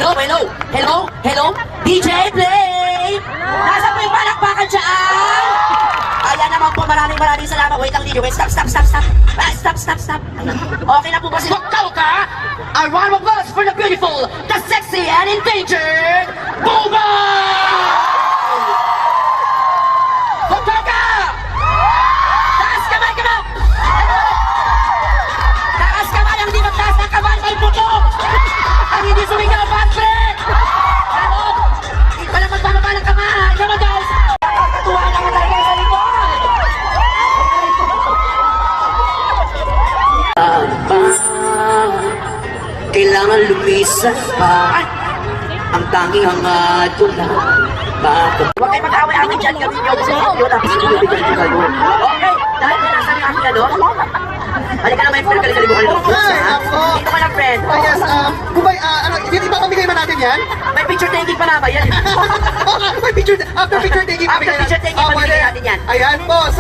Hello? DJ play! Nasa po yung palakpakan dyan? Ayan naman po, maraming salamat. Wait lang, DJ. Wait, stop. Stop. Okay na po ba sila? Ka! A round of applause for the beautiful, the sexy, and endangered Booba! Hotoka! Taas kamay! Taas kamay! Ang di magtaas ng kamay ay putok! Ang hindi sumigaw, Patrick! Ano? Hindi pa lang magbababa ng kamay! Come on, guys! Katuwa naman tayo sa likod! Kailangan lumisan pa ang tanging hangad ko na bakit. Huwag kayo mag-away-away dyan kami nyo kasi yun ang pinibigyan ko kayo. Okay, dahil na nasa yung aking ano. Halika na, my friend, kalimukan nito. Dito ka lang, friend. Yes, Bubay, yung ibang pamigay ba natin yan? May picture taking pa naman yan. May picture, after picture taking After picture taking, pamigay natin yan. Ayan po, so